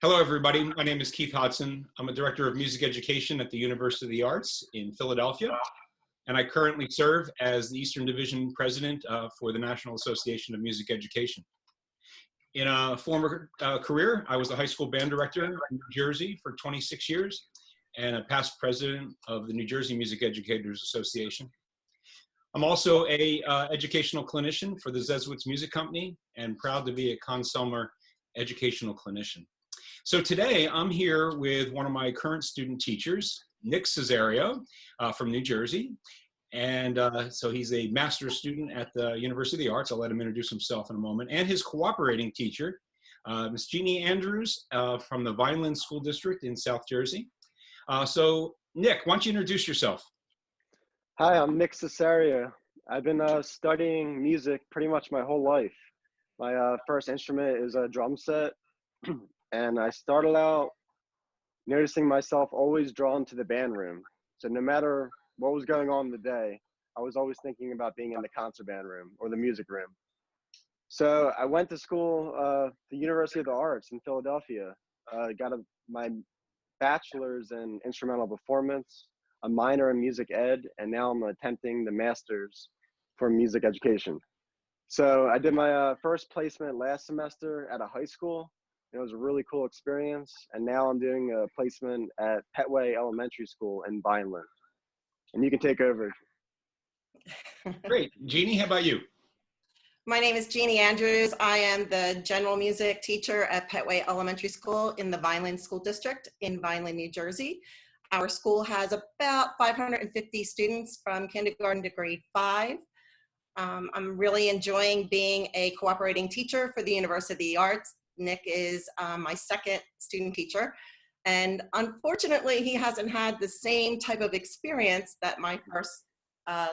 Hello, everybody. My name is Keith Hodgson. I'm a director of music education at the University of the Arts in Philadelphia, and I currently serve as the Eastern Division President for the National Association of Music Education. In a former career, I was the high school band director in New Jersey for 26 years and a past president of the New Jersey Music Educators Association. I'm also a educational clinician for the Zeswitzmusic company and proud to be a Consumer educational clinician. So today I'm here with one of my current student teachers, Nick Cesario from New Jersey. And so he's a master's student at the University of the Arts. I'll let him introduce himself in a moment. And his cooperating teacher, Miss Jeannie Andrews from the Vineland School District in South Jersey. So Nick, why don't you introduce yourself? Hi, I'm Nick Cesario. I've been studying music pretty much my whole life. My first instrument is a drum set. And I started out noticing myself always drawn to the band room. So no matter what was going on in the day, I was always thinking about being in the concert band room or the music room. So I went to school, the University of the Arts in Philadelphia. Got my bachelor's in instrumental performance, a minor in music ed, and now I'm attempting the master's for music education. So I did my first placement last semester at a high school. It was a really cool experience, and now I'm doing a placement at Petway Elementary School in Vineland. And you can take over. Great. Jeannie, how about you? My name is Jeannie Andrews. I am the general music teacher at Petway Elementary School in the Vineland School District in Vineland, New Jersey. Our school has about 550 students from kindergarten to grade 5. I'm really enjoying being a cooperating teacher for the University of the Arts. Nick is my second student teacher, and unfortunately he hasn't had the same type of experience that my first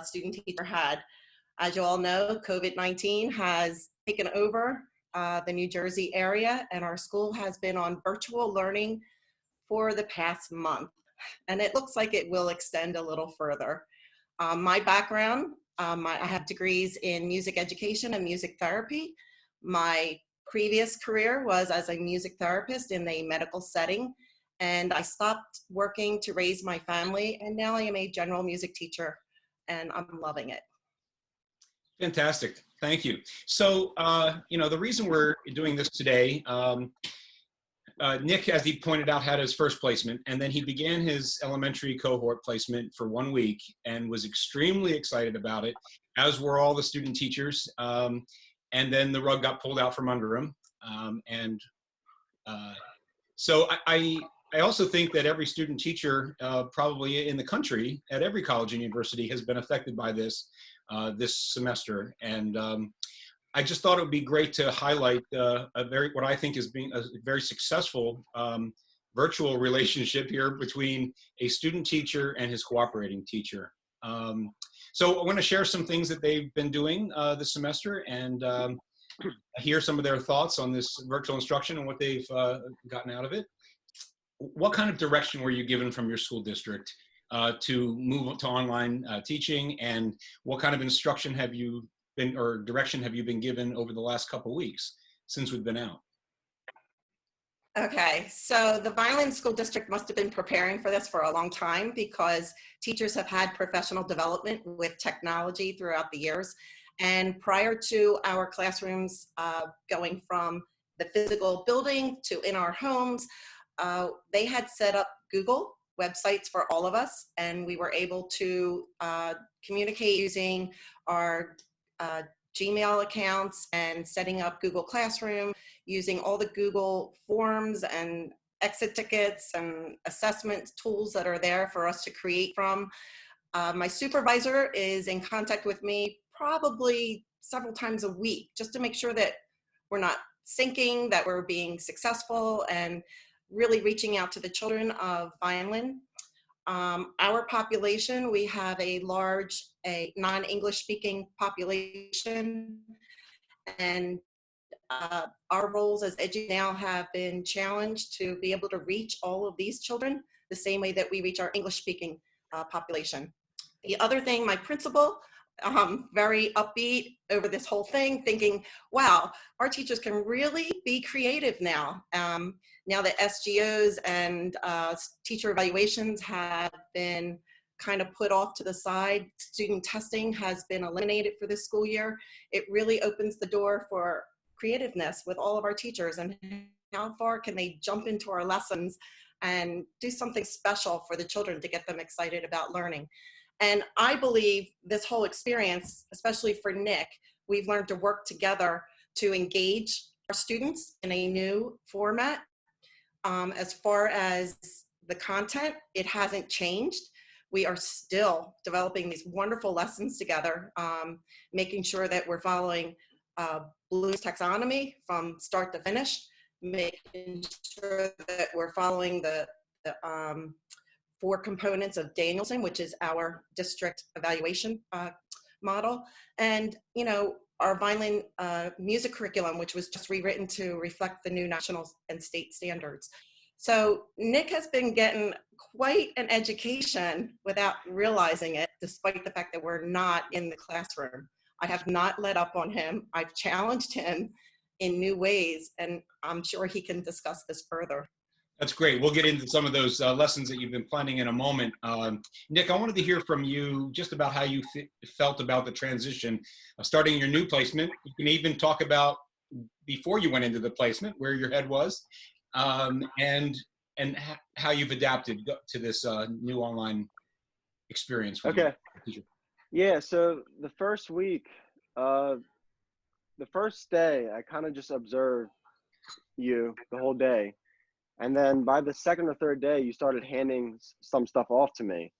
student teacher had. As you all know, COVID-19 has taken over the New Jersey area, and our school has been on virtual learning for the past month, and it looks like it will extend a little further. My background, I have degrees in music education and music therapy. My previous career was as a music therapist in a medical setting, and I stopped working to raise my family, and now I am a general music teacher, and I'm loving it. Fantastic. Thank you. So, the reason we're doing this today, Nick, as he pointed out, had his first placement, and then he began his elementary cohort placement for 1 week and was extremely excited about it, as were all the student teachers. And then the rug got pulled out from under him. So I also think that every student teacher probably in the country at every college and university has been affected by this this semester. And I just thought it would be great to highlight what I think is being a very successful virtual relationship here between a student teacher and his cooperating teacher. So I want to share some things that they've been doing this semester and hear some of their thoughts on this virtual instruction and what they've gotten out of it. What kind of direction were you given from your school district to move to online teaching, and what kind of instruction have you been, or direction have you been given over the last couple of weeks since we've been out? Okay, so the Vineland School District must have been preparing for this for a long time, because teachers have had professional development with technology throughout the years. And prior to our classrooms going from the physical building to in our homes, they had set up Google websites for all of us, and we were able to communicate using our Gmail accounts and setting up Google Classroom, using all the Google Forms and exit tickets and assessment tools that are there for us to create from. My supervisor is in contact with me probably several times a week, just to make sure that we're not sinking, that we're being successful, and really reaching out to the children of Vineland. Our population, we have a large non-English speaking population, and our roles as educators now have been challenged to be able to reach all of these children the same way that we reach our English speaking population. The other thing, my principal very upbeat over this whole thing, thinking, wow, our teachers can really be creative now. Now that SGOs and teacher evaluations have been kind of put off to the side, student testing has been eliminated for this school year, it really opens the door for creativeness with all of our teachers, and how far can they jump into our lessons and do something special for the children to get them excited about learning. And I believe this whole experience, especially for Nick, we've learned to work together to engage our students in a new format. As far as the content, it hasn't changed. We are still developing these wonderful lessons together, making sure that we're following Bloom's taxonomy from start to finish, making sure that we're following the 4 components of Danielson, which is our district evaluation model. And, you know, our violin music curriculum, which was just rewritten to reflect the new national and state standards. So Nick has been getting quite an education without realizing it, despite the fact that we're not in the classroom. I have not let up on him. I've challenged him in new ways, and I'm sure he can discuss this further. That's great. We'll get into some of those lessons that you've been planning in a moment. Nick, I wanted to hear from you just about how you felt about the transition of starting your new placement. You can even talk about before you went into the placement, where your head was, and how you've adapted to this new online experience. Okay. Yeah, so the first week, the first day, I kind of just observed you the whole day. And then by the second or third day, you started handing some stuff off to me.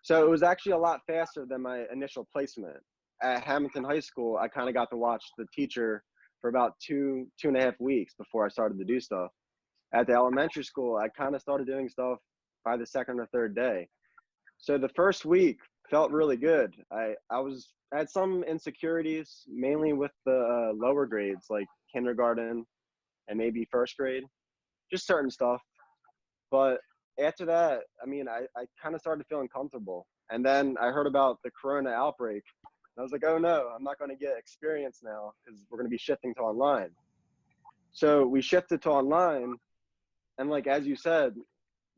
So it was actually a lot faster than my initial placement. At Hamilton High School, I kind of got to watch the teacher for about two and a half weeks before I started to do stuff. At the elementary school, I kind of started doing stuff by the second or third day. So the first week felt really good. I had some insecurities, mainly with the lower grades, like kindergarten and maybe first grade, just certain stuff. But after that, I mean, I kind of started feeling comfortable. And then I heard about the corona outbreak. And I was like, oh no, I'm not going to get experience now because we're going to be shifting to online. So we shifted to online. And like, as you said,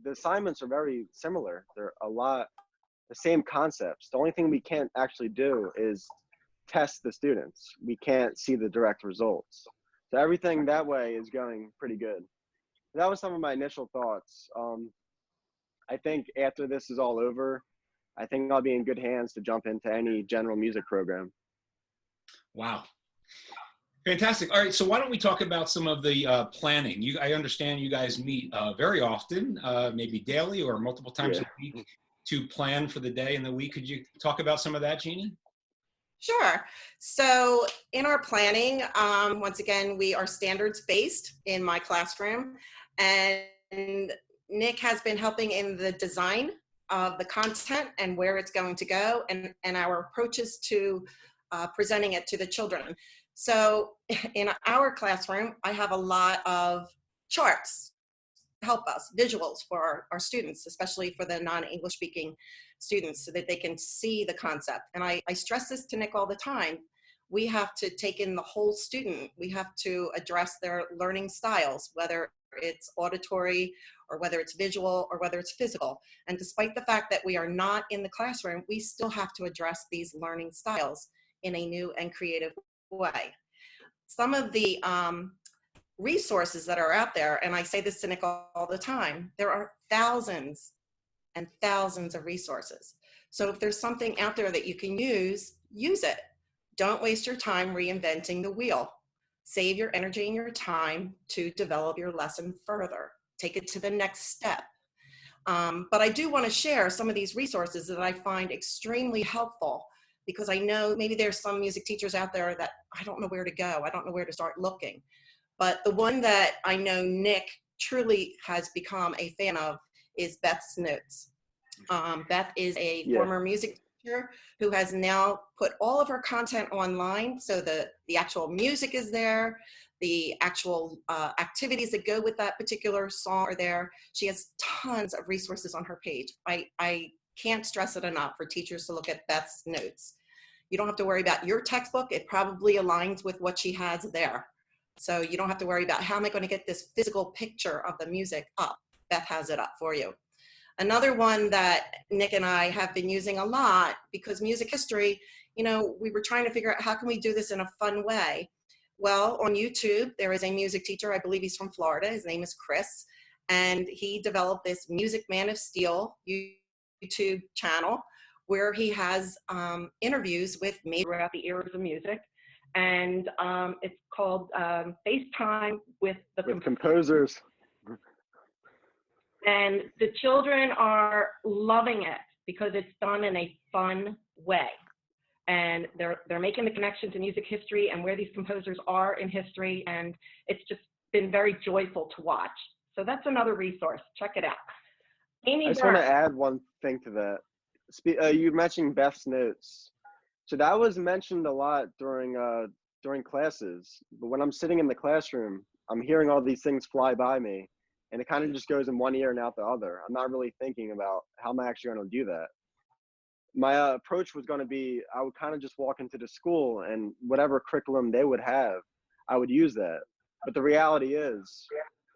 the assignments are very similar. They're a lot the same concepts. The only thing we can't actually do is test the students. We can't see the direct results. So everything that way is going pretty good. That was some of my initial thoughts. I think after this is all over, I think I'll be in good hands to jump into any general music program. Wow. Fantastic. All right, so why don't we talk about some of the planning? I understand you guys meet very often, maybe daily or multiple times a week, to plan for the day and the week. Could you talk about some of that, Jeannie? Sure. So in our planning, once again, we are standards-based in my classroom, and Nick has been helping in the design of the content and where it's going to go, and our approaches to presenting it to the children. So in our classroom, I have a lot of charts to help us, visuals for our students, especially for the non-English speaking students, so that they can see the concept. And I stress this to Nick all the time. We have to take in the whole student. We have to address their learning styles, whether it's auditory or whether it's visual or whether it's physical. And despite the fact that we are not in the classroom, we still have to address these learning styles in a new and creative way. Some of the resources that are out there, and I say this to Nick all the time, there are thousands and thousands of resources. So if there's something out there that you can use, use it. Don't waste your time reinventing the wheel. Save your energy and your time to develop your lesson further. Take it to the next step. But I do want to share some of these resources that I find extremely helpful, because I know maybe there's some music teachers out there that I don't know where to go. I don't know where to start looking. But the one that I know Nick truly has become a fan of is Beth's Notes. Beth is a former music teacher who has now put all of her content online. So the actual music is there. The actual activities that go with that particular song are there. She has tons of resources on her page. I can't stress it enough for teachers to look at Beth's Notes. You don't have to worry about your textbook. It probably aligns with what she has there. So you don't have to worry about how am I going to get this physical picture of the music up. Beth has it up for you. Another one that Nick and I have been using a lot, because music history, you know, we were trying to figure out how can we do this in a fun way. Well, on YouTube, there is a music teacher, I believe he's from Florida, his name is Chris, and he developed this Music Man of Steel YouTube channel where he has interviews with me throughout the eras of music. And it's called FaceTime with the composers. And the children are loving it because it's done in a fun way. And they're making the connection to music history and where these composers are in history. And it's just been very joyful to watch. So that's another resource. Check it out. Amy, I just want to add one thing to that. You mentioned Beth's notes. So that was mentioned a lot during classes. But when I'm sitting in the classroom, I'm hearing all these things fly by me. And it kind of just goes in one ear and out the other. I'm not really thinking about how am I actually going to do that. My approach was going to be, I would kind of just walk into the school and whatever curriculum they would have, I would use that. But the reality is,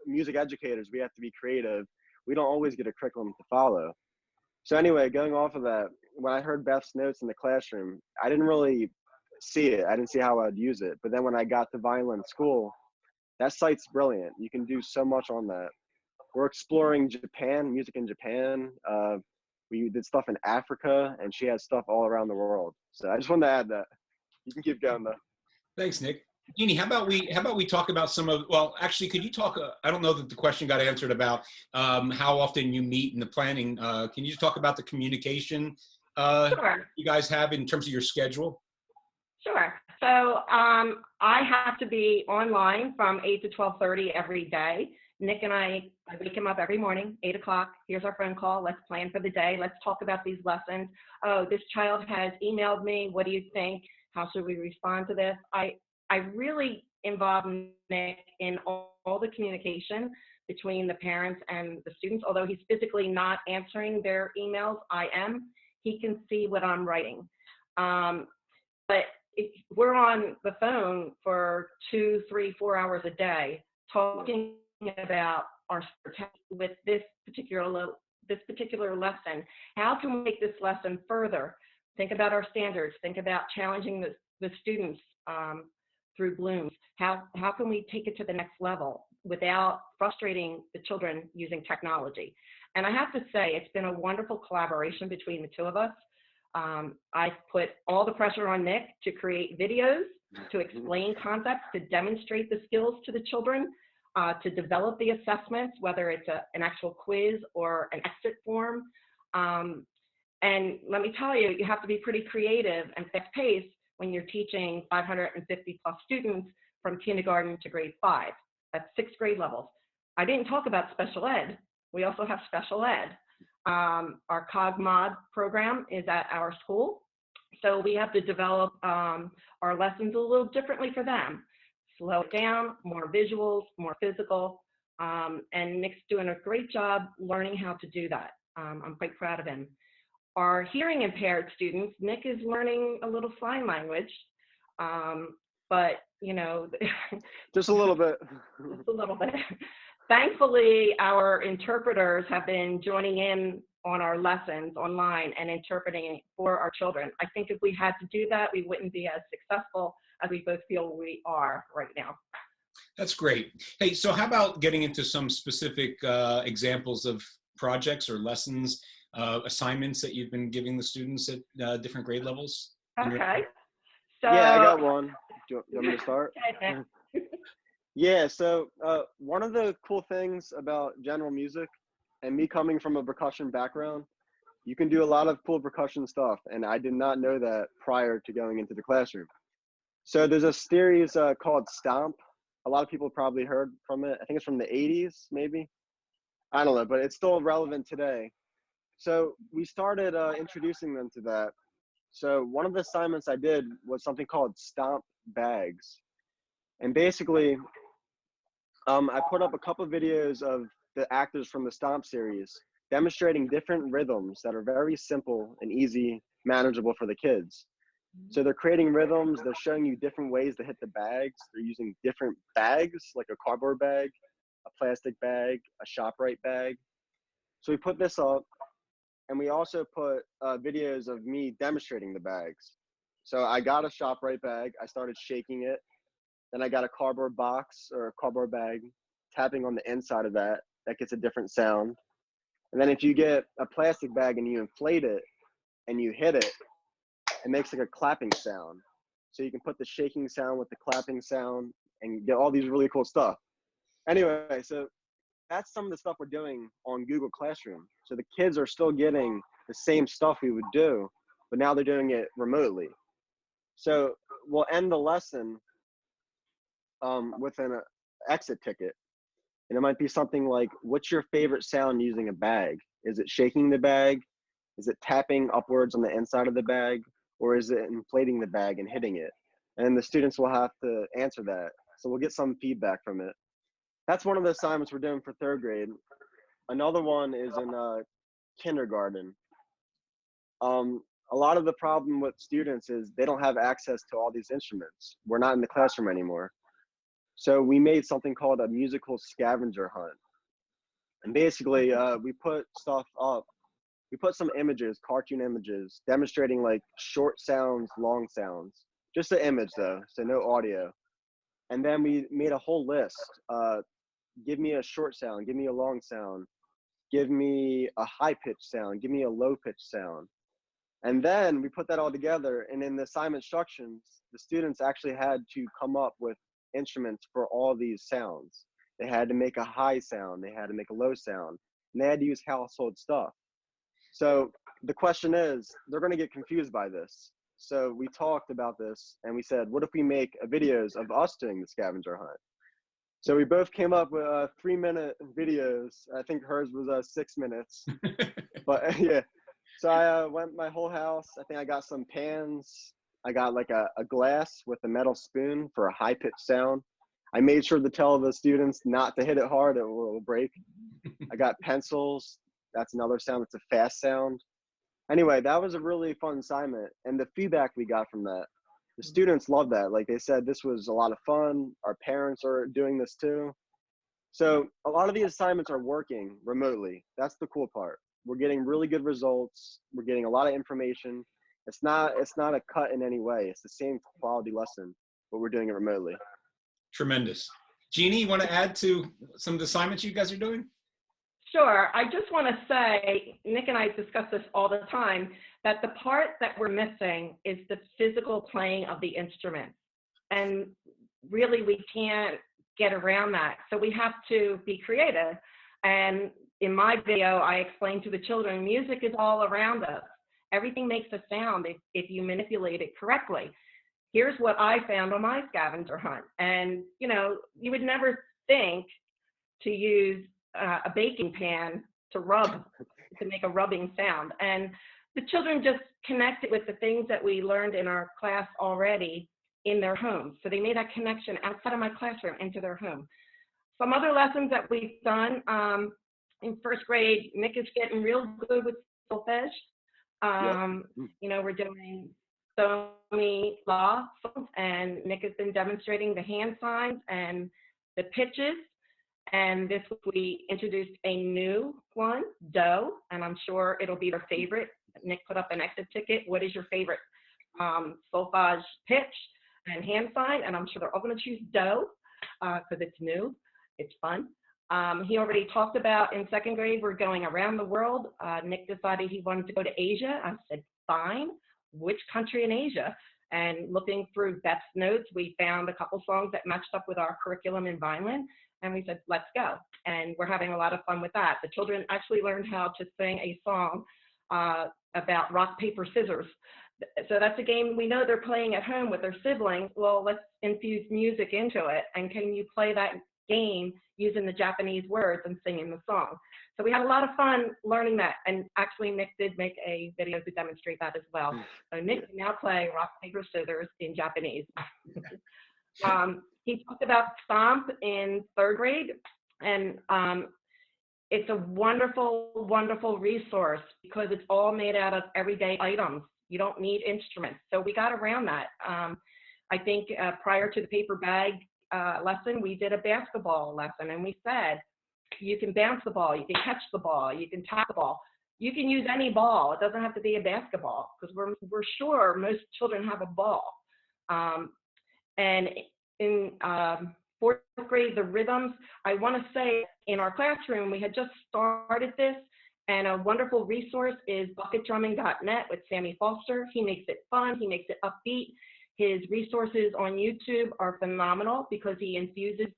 music educators, we have to be creative. We don't always get a curriculum to follow. So anyway, going off of that, when I heard Beth's notes in the classroom, I didn't really see it. I didn't see how I'd use it. But then when I got to violin school, that site's brilliant. You can do so much on that. We're exploring Japan, music in Japan. We did stuff in Africa, and she has stuff all around the world. So I just wanted to add that. You can keep going though. Thanks, Nick. Jeannie, how about we talk about some of, well, actually, could you talk, I don't know that the question got answered about how often you meet in the planning. Can you just talk about the communication Sure. you guys have in terms of your schedule? Sure. So I have to be online from 8 to 12:30 every day. Nick and I wake him up every morning, 8 o'clock. Here's our phone call. Let's plan for the day. Let's talk about these lessons. Oh, this child has emailed me. What do you think? How should we respond to this? I really involve Nick in all the communication between the parents and the students. Although he's physically not answering their emails, I am. He can see what I'm writing. But we're on the phone for 2, 3, 4 hours a day talking about our with this particular lesson. How can we make this lesson further? Think about our standards. Think about challenging the students through Bloom's. How can we take it to the next level without frustrating the children using technology? And I have to say, it's been a wonderful collaboration between the two of us. I put all the pressure on Nick to create videos, to explain concepts, to demonstrate the skills to the children, to develop the assessments, whether it's an actual quiz or an exit form. And let me tell you, you have to be pretty creative and fast-paced when you're teaching 550 plus students from kindergarten to grade 5. That's 6 grade levels. I didn't talk about special ed. We also have special ed. Our CogMod program is at our school. So we have to develop our lessons a little differently for them. Slow it down, more visuals, more physical. And Nick's doing a great job learning how to do that. I'm quite proud of him. Our hearing impaired students, Nick is learning a little sign language, but you know. Just a little bit. Just a little bit. Thankfully, our interpreters have been joining in on our lessons online and interpreting for our children. I think if we had to do that, we wouldn't be as successful as we both feel we are right now. That's great. Hey, so how about getting into some specific examples of projects or lessons, assignments that you've been giving the students at different grade levels? Okay. So, yeah, I got one. Do you want me to start? Okay. Yeah, so one of the cool things about general music and me coming from a percussion background, you can do a lot of cool percussion stuff. And I did not know that prior to going into the classroom. So there's a series called Stomp. A lot of people probably heard from it. I think it's from the 80s, maybe. I don't know, but it's still relevant today. So we started introducing them to that. So one of the assignments I did was something called Stomp Bags. And basically, I put up a couple of videos of the actors from the Stomp series demonstrating different rhythms that are very simple and easy, manageable for the kids. So they're creating rhythms. They're showing you different ways to hit the bags. They're using different bags, like a cardboard bag, a plastic bag, a ShopRite bag. So we put this up, and we also put videos of me demonstrating the bags. So I got a ShopRite bag. I started shaking it. Then I got a cardboard box or a cardboard bag, tapping on the inside of that. That gets a different sound. And then if you get a plastic bag and you inflate it and you hit it, it makes like a clapping sound. So you can put the shaking sound with the clapping sound and you get all these really cool stuff. Anyway, so that's some of the stuff we're doing on Google Classroom. So the kids are still getting the same stuff we would do, but now they're doing it remotely. So we'll end the lesson with an exit ticket. And it might be something like, what's your favorite sound using a bag? Is it shaking the bag? Is it tapping upwards on the inside of the bag? Or is it inflating the bag and hitting it? And the students will have to answer that. So we'll get some feedback from it. That's one of the assignments we're doing for third grade. Another one is in kindergarten. A lot of the problem with students is they don't have access to all these instruments. We're not in the classroom anymore. So we made something called a musical scavenger hunt. And basically, we put stuff up. We put some images, cartoon images, demonstrating like short sounds, long sounds. Just an image though, so no audio. And then we made a whole list. Give me a short sound, give me a long sound, give me a high-pitched sound, give me a low-pitched sound. And then we put that all together, and in the assignment instructions, the students actually had to come up with instruments for all these sounds. They had to make a high sound, they had to make a low sound, and they had to use household stuff. So the question is, they're gonna get confused by this. So we talked about this, and we said, what if we make videos of us doing the scavenger hunt? So we both came up with 3-minute videos. I think hers was 6 minutes, but yeah. So I went my whole house. I think I got some pans. I got like a glass with a metal spoon for a high-pitched sound. I made sure to tell the students not to hit it hard, it will break. I got pencils. That's another sound. It's a fast sound. Anyway, that was a really fun assignment. And the feedback we got from that, the students loved that. Like they said, this was a lot of fun. Our parents are doing this too. So a lot of these assignments are working remotely. That's the cool part. We're getting really good results. We're getting a lot of information. It's not a cut in any way. It's the same quality lesson, but we're doing it remotely. Tremendous. Jeannie, you want to add to some of the assignments you guys are doing? Sure. I just want to say, Nick and I discuss this all the time, that the part that we're missing is the physical playing of the instrument. And really, we can't get around that. So we have to be creative. And in my video, I explained to the children, music is all around us. Everything makes a sound if you manipulate it correctly. Here's what I found on my scavenger hunt. And, you know, you would never think to use a baking pan to rub, to make a rubbing sound. And the children just connected with the things that we learned in our class already in their homes. So they made that connection outside of my classroom into their home. Some other lessons that we've done in first grade, Nick is getting real good with solfege. You know, we're doing so many law songs, and Nick has been demonstrating the hand signs and the pitches. And this week we introduced a new one, Do, and I'm sure it'll be their favorite. Nick put up an exit ticket. What is your favorite solfege pitch and hand sign? And I'm sure they're all going to choose Do because it's new, it's fun. He already talked about in second grade, we're going around the world. Nick decided he wanted to go to Asia. I said, fine. Which country in Asia? And looking through Beth's notes, we found a couple songs that matched up with our curriculum in Vineland. And we said, let's go. And we're having a lot of fun with that. The children actually learned how to sing a song about rock, paper, scissors. So that's a game we know they're playing at home with their siblings. Well, let's infuse music into it. And can you play that game using the Japanese words and singing the song? So we had a lot of fun learning that. And actually, Nick did make a video to demonstrate that as well. So Nick can now play rock, paper, scissors in Japanese. He talked about Stomp in third grade, and it's a wonderful, wonderful resource because it's all made out of everyday items. You don't need instruments. So we got around that. I think prior to the paper bag lesson, we did a basketball lesson, and we said, you can bounce the ball, you can catch the ball, you can tap the ball. You can use any ball. It doesn't have to be a basketball, because we're sure most children have a ball. And in fourth grade, the rhythms, I want to say in our classroom, we had just started this, and a wonderful resource is bucketdrumming.net with Sammy Foster. He makes it fun, he makes it upbeat. His resources on YouTube are phenomenal because he infuses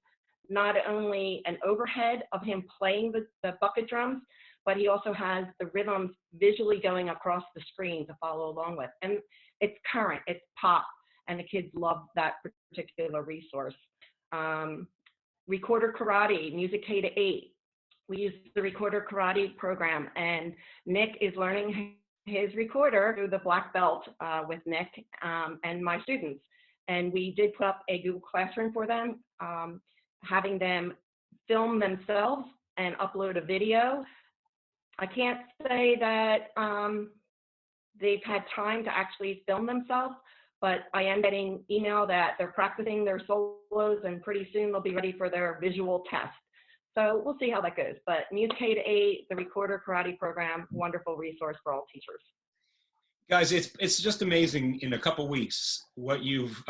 not only an overhead of him playing the bucket drums, but he also has the rhythms visually going across the screen to follow along with. And it's current, it's pop, and the kids love that particular resource. Recorder Karate, Music K to 8. We use the Recorder Karate program, and Nick is learning his recorder through the black belt with Nick and my students. And we did put up a Google Classroom for them, having them film themselves and upload a video. I can't say that they've had time to actually film themselves, but I am getting email that they're practicing their solos, and pretty soon they'll be ready for their visual test. So we'll see how that goes. But Music K to 8, the Recorder Karate program, wonderful resource for all teachers. Guys, it's just amazing in a couple weeks what you've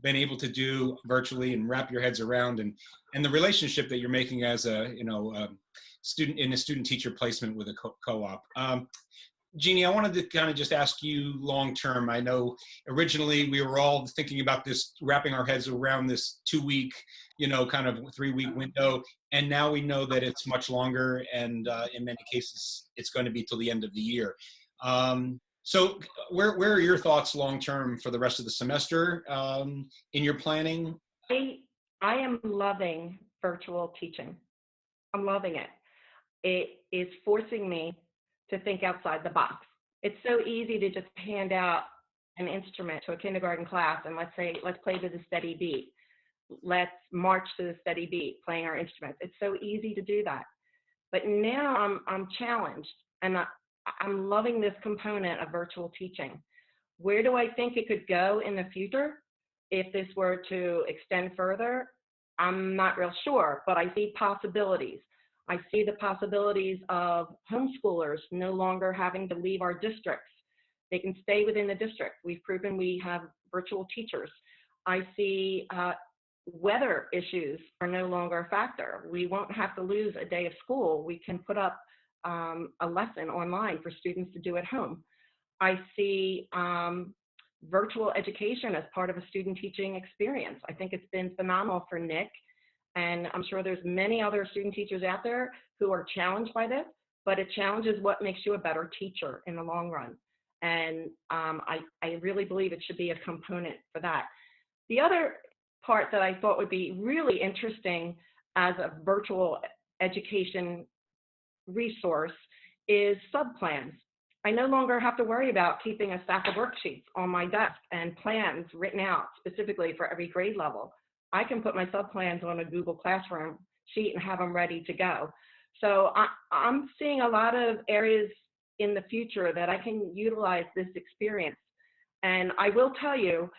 been able to do virtually and wrap your heads around, and the relationship that you're making as a student in a student-teacher placement with a co-op. Jeannie, I wanted to kind of just ask you long term. I know originally we were all thinking about this, wrapping our heads around this 2-week, kind of 3-week window, and now we know that it's much longer, and in many cases it's going to be till the end of the year. So where are your thoughts long term for the rest of the semester in your planning? I am loving virtual teaching. I'm loving it. It is forcing me to think outside the box. It's so easy to just hand out an instrument to a kindergarten class and let's play to the steady beat. Let's march to the steady beat, playing our instruments. It's so easy to do that. But now I'm challenged, and I'm loving this component of virtual teaching. Where do I think it could go in the future if this were to extend further? I'm not real sure, but I see possibilities. I see the possibilities of homeschoolers no longer having to leave our districts. They can stay within the district. We've proven we have virtual teachers. I see weather issues are no longer a factor. We won't have to lose a day of school. We can put up a lesson online for students to do at home. I see virtual education as part of a student teaching experience. I think it's been phenomenal for Nick, and I'm sure there's many other student teachers out there who are challenged by this, but it challenges what makes you a better teacher in the long run. And I really believe it should be a component for that. The other part that I thought would be really interesting as a virtual education resource is subplans. I no longer have to worry about keeping a stack of worksheets on my desk and plans written out specifically for every grade level. I can put my subplans on a Google Classroom sheet and have them ready to go. So I'm seeing a lot of areas in the future that I can utilize this experience. And I will tell you,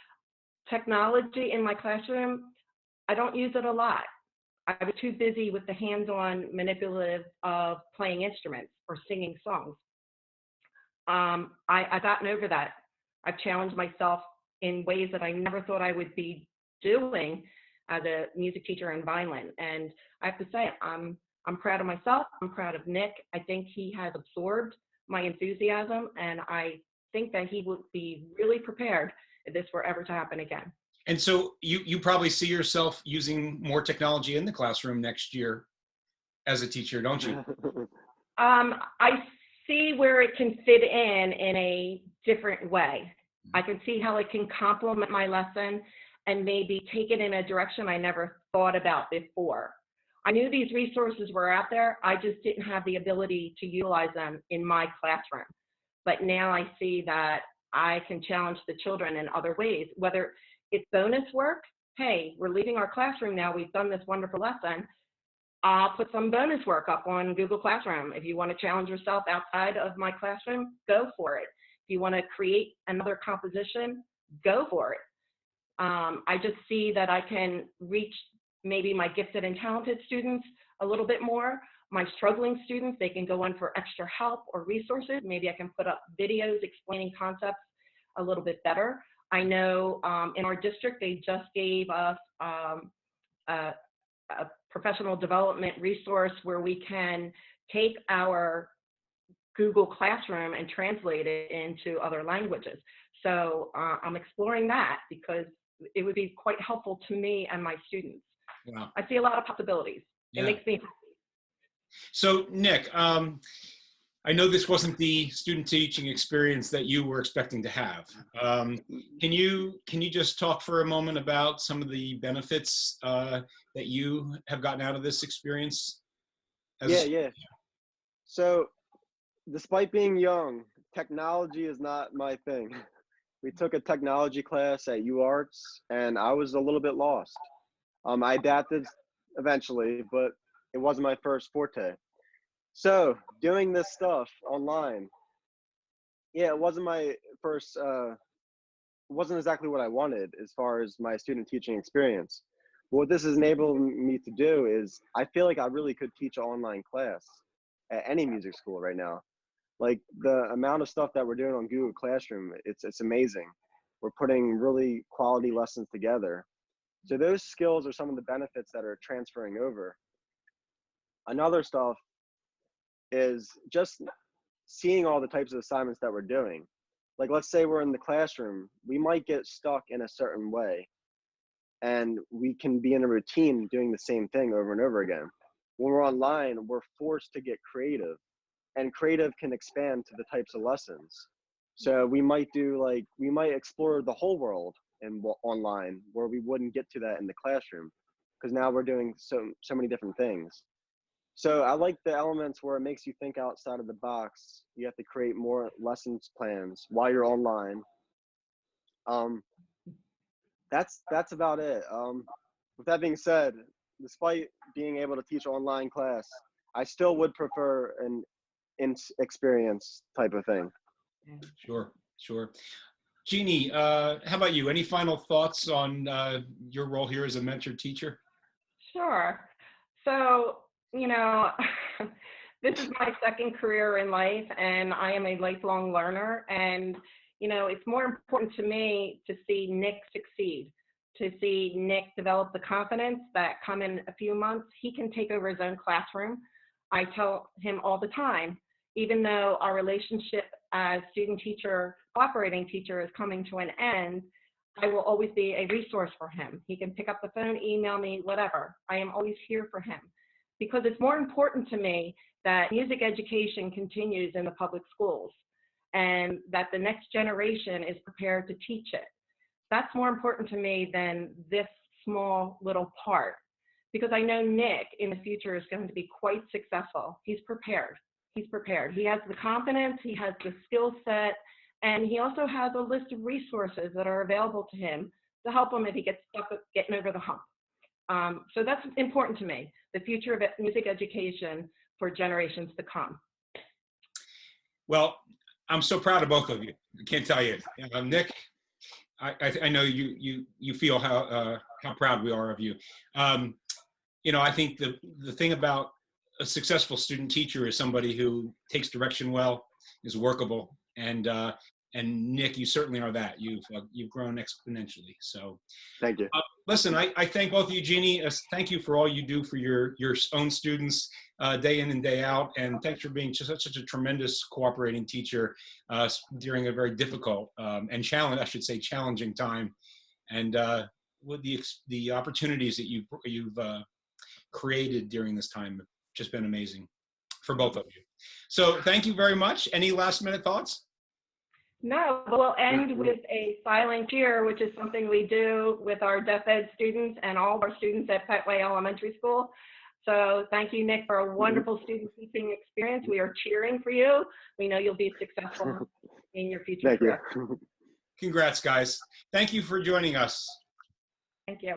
technology in my classroom, I don't use it a lot. I was too busy with the hands-on manipulative of playing instruments or singing songs. I've gotten over that. I've challenged myself in ways that I never thought I would be doing as a music teacher in Vineland. And I have to say, I'm proud of myself. I'm proud of Nick. I think he has absorbed my enthusiasm, and I think that he would be really prepared if this were ever to happen again. And so you probably see yourself using more technology in the classroom next year as a teacher, don't you? I see where it can fit in a different way. I can see how it can complement my lesson and maybe take it in a direction I never thought about before. I knew these resources were out there. I just didn't have the ability to utilize them in my classroom. But now I see that I can challenge the children in other ways, whether it's bonus work. Hey, we're leaving our classroom now. We've done this wonderful lesson. I'll put some bonus work up on Google Classroom. If you want to challenge yourself outside of my classroom, go for it. you want to create another composition, go for it. I just see that I can reach maybe my gifted and talented students a little bit more. My struggling students, they can go on for extra help or resources. Maybe I can put up videos explaining concepts a little bit better. I know in our district, they just gave us a professional development resource where we can take our Google Classroom and translate it into other languages. So I'm exploring that because it would be quite helpful to me and my students. Wow. I see a lot of possibilities. Yeah. It makes me happy. So Nick, I know this wasn't the student teaching experience that you were expecting to have. Can you just talk for a moment about some of the benefits that you have gotten out of this experience? Yeah. So despite being young, technology is not my thing. We took a technology class at uarts and I was a little bit lost. I adapted eventually, but it wasn't my first forte. So doing this stuff online, yeah, it wasn't my first, wasn't exactly what I wanted as far as my student teaching experience. What this has enabled me to do is I feel like I really could teach an online class at any music school right now. Like the amount of stuff that we're doing on Google Classroom, it's amazing. We're putting really quality lessons together. So those skills are some of the benefits that are transferring over. Another stuff is just seeing all the types of assignments that we're doing. Like let's say we're in the classroom, we might get stuck in a certain way and we can be in a routine doing the same thing over and over again. When we're online, we're forced to get creative, and creative can expand to the types of lessons. So we might explore the whole world online where we wouldn't get to that in the classroom because now we're doing so many different things. So I like the elements where it makes you think outside of the box. You have to create more lessons plans while you're online. That's about it. With that being said, despite being able to teach online class, I still would prefer an experience type of thing. Sure. Jeannie, how about you? Any final thoughts on your role here as a mentor teacher? Sure. So, you know, this is my second career in life and I am a lifelong learner. And, you know, it's more important to me to see Nick succeed, to see Nick develop the confidence that come in a few months, he can take over his own classroom. I tell him all the time, even though our relationship as student teacher, cooperating teacher is coming to an end, I will always be a resource for him. He can pick up the phone, email me, whatever. I am always here for him because it's more important to me that music education continues in the public schools and that the next generation is prepared to teach it. That's more important to me than this small little part because I know Nick in the future is going to be quite successful. He's prepared. He has the confidence, he has the skill set, and he also has a list of resources that are available to him to help him if he gets stuck getting over the hump. So that's important to me, the future of music education for generations to come. Well, I'm so proud of both of you. I can't tell you. Nick, I know you feel how proud we are of you. You know, I think the thing about a successful student teacher is somebody who takes direction well, is workable, and Nick, you certainly are that. You've grown exponentially. So, thank you. Listen, I thank both of you, Jeannie. Thank you for all you do for your own students day in and day out, and thanks for being such a tremendous cooperating teacher during a very difficult and challenging time, and with the opportunities that you've created during this time have just been amazing for both of you. So thank you very much. Any last minute thoughts? No, we'll end with a silent cheer, which is something we do with our deaf ed students and all of our students at Petway Elementary School. So thank you, Nick, for a wonderful student teaching experience. We are cheering for you. We know you'll be successful in your future career. You. Congrats, guys. Thank you for joining us. Thank you.